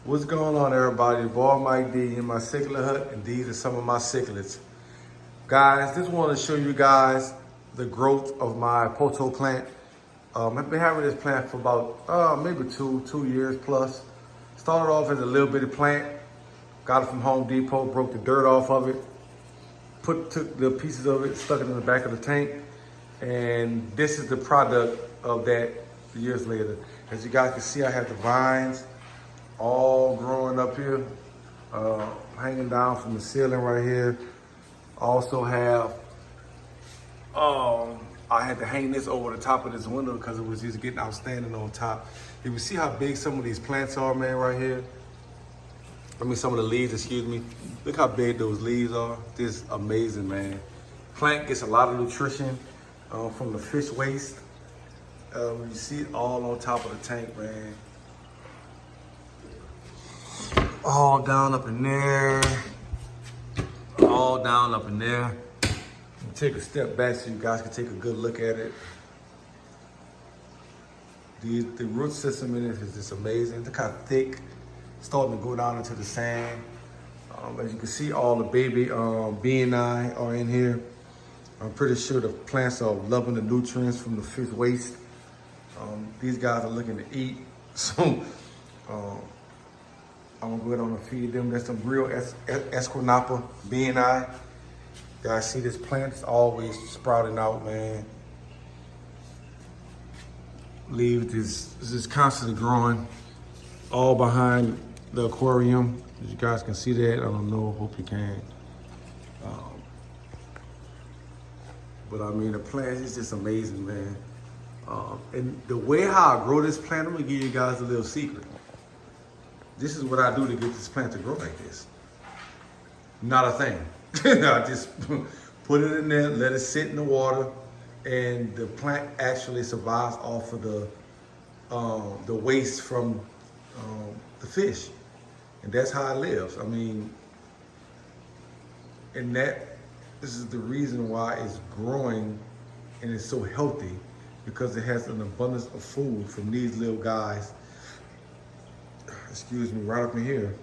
What's going on, everybody? Boy Mike D in my cichlid hut, and these are some of my cichlids. Guys, just want to show you guys the growth of my poto plant. I've been having this plant for about maybe two years plus. Started off as a little bitty plant, got it from Home Depot, broke the dirt off of it, took the pieces of it, stuck it in the back of the tank, and this is the product of that years later. As you guys can see, I have the vines all growing up here, hanging down from the ceiling right here. Also have, I had to hang this over the top of this window because it was just getting outstanding on top. You can see how big some of these plants are, man, right here. I mean, some of the leaves, excuse me. Look how big those leaves are. This is amazing, man. Plant gets a lot of nutrition from the fish waste. You see it all on top of the tank, man. All down up in there, all down up in there. Take a step back so you guys can take a good look at it. The root system in it is just amazing. Look how thick, starting to go down into the sand. As you can see, all the baby BNI are in here. I'm pretty sure the plants are loving the nutrients from the fish waste. These guys are looking to eat, so I'm gonna go ahead and feed them. That's some real Esquinapa BNI. Guys, see this plant is always sprouting out, man. Leaves is just constantly growing, all behind the aquarium. As you guys can see that, I don't know, hope you can. But I mean, the plant is just amazing, man. And the way how I grow this plant, I'm gonna give you guys a little secret. This is what I do to get this plant to grow like this. Not a thing. I just put it in there, let it sit in the water, and the plant actually survives off of the waste from the fish. And that's how it lives. I mean, and this is the reason why it's growing and it's so healthy, because it has an abundance of food from these little guys, excuse me, right up in here.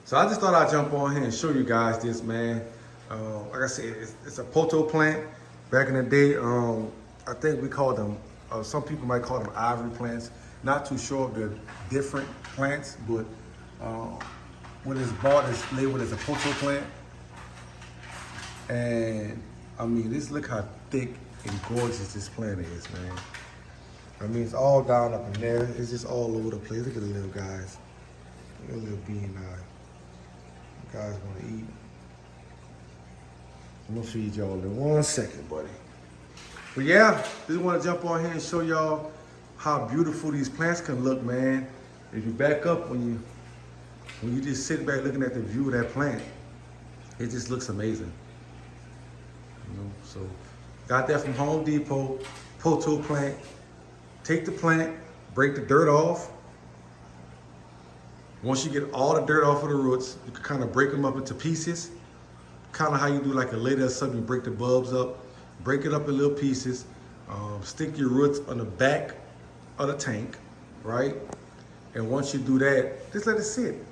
So I just thought I'd jump on here and show you guys this, man. Like I said, it's a poto plant. Back in the day, I think we called them, some people might call them ivory plants. Not too sure of the different plants, but when it's bought, it's labeled as a poto plant. And I mean, look how thick and gorgeous this plant is, man. I mean, it's all down up in there. It's just all over the place. Look at the little guys. Look at the little bean eye. You guys want to eat? I'm gonna feed y'all in 1 second, buddy. But yeah, just want to jump on here and show y'all how beautiful these plants can look, man. If you back up, when you just sit back looking at the view of that plant, it just looks amazing. You know, so got that from Home Depot, poto plant. Take the plant, break the dirt off. Once you get all the dirt off of the roots, you can kind of break them up into pieces. Kind of how you do like a lady or something, you break the bulbs up, break it up in little pieces, stick your roots on the back of the tank, right? And once you do that, just let it sit.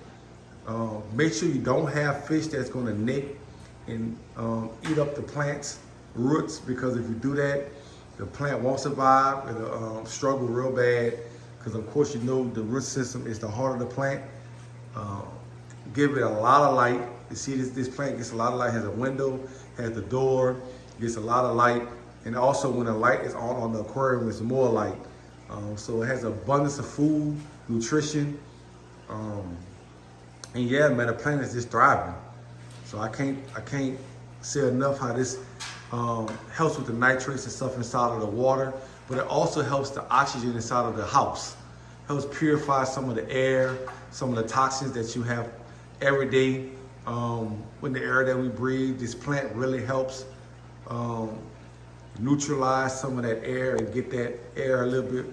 Make sure you don't have fish that's gonna nick and eat up the plant's roots, because if you do that, the plant won't survive. It'll struggle real bad, because of course you know the root system is the heart of the plant. Give it a lot of light. You see this plant gets a lot of light, has a window, has the door, gets a lot of light. And also when the light is on the aquarium, it's more light. So it has abundance of food, nutrition. And yeah, man, the plant is just thriving. So I can't say enough how this helps with the nitrates and stuff inside of the water, but it also helps the oxygen inside of the house. Helps purify some of the air, some of the toxins that you have every day. When the air that we breathe, this plant really helps neutralize some of that air and get that air a little bit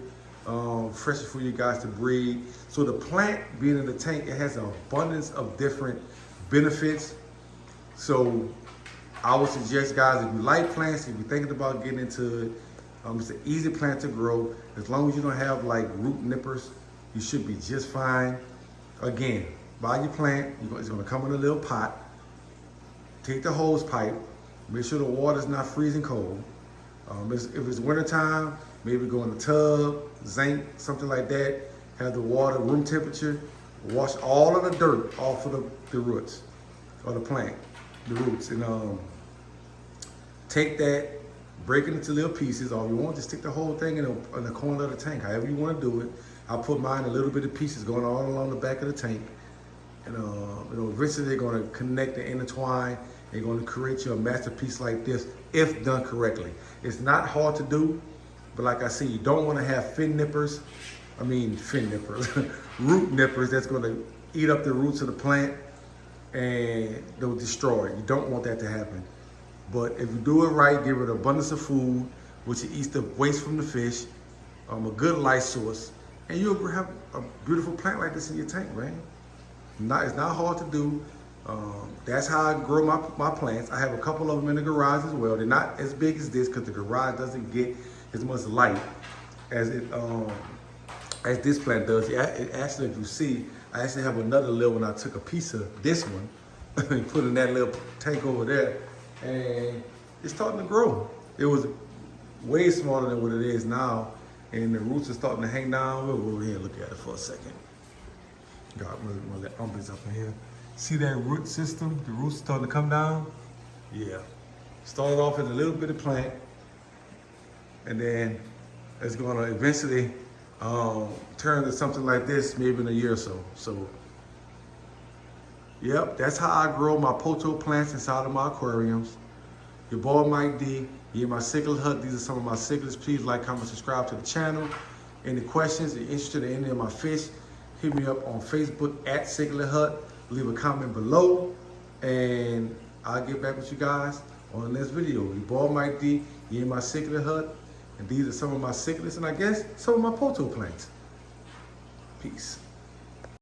fresher for you guys to breathe. So the plant being in the tank, it has an abundance of different benefits. So I would suggest, guys, if you like plants, if you're thinking about getting into it, it's an easy plant to grow. As long as you don't have like root nippers, you should be just fine. Again, buy your plant, it's gonna come in a little pot. Take the hose pipe, make sure the water's not freezing cold. If it's wintertime, maybe go in the tub, zinc, something like that. Have the water room temperature. Wash all of the dirt off of the roots of the plant, the roots. And take that, break it into little pieces. Or if you want, just stick the whole thing in the corner of the tank. However you want to do it. I put mine in a little bit of pieces going all along the back of the tank. And eventually they're going to connect and intertwine. They're going to create you a masterpiece like this if done correctly. It's not hard to do, but like I said, you don't want to have root nippers that's going to eat up the roots of the plant and they'll destroy it. You don't want that to happen. But if you do it right, give it abundance of food, which it eats the waste from the fish, a good light source, and you'll have a beautiful plant like this in your tank, man. It's not hard to do. That's how I grow my plants. I have a couple of them in the garage as well. They're not as big as this because the garage doesn't get as much light as as this plant does. Actually, if you see, I actually have another little one. I took a piece of this one and put in that little tank over there, and it's starting to grow. It was way smaller than what it is now, and the roots are starting to hang down. We'll go over here and look at it for a second. Got one of the umbras up in here. See that root system? The roots starting to come down? Yeah. Started off as a little bit of plant, and then it's gonna eventually turn to something like this maybe in a year or so. So, yep, that's how I grow my poto plants inside of my aquariums. Your boy Mike D, you're my cichlid hut. These are some of my cichlids. Please like, comment, subscribe to the channel. Any questions, if you're interested in any of my fish, hit me up on Facebook at Cichlid Hut. Leave a comment below, and I'll get back with you guys on the next video. Your boy Mike D, you're in my Cichlid Hut, and these are some of my cichlids, and I guess some of my poto plants. Peace.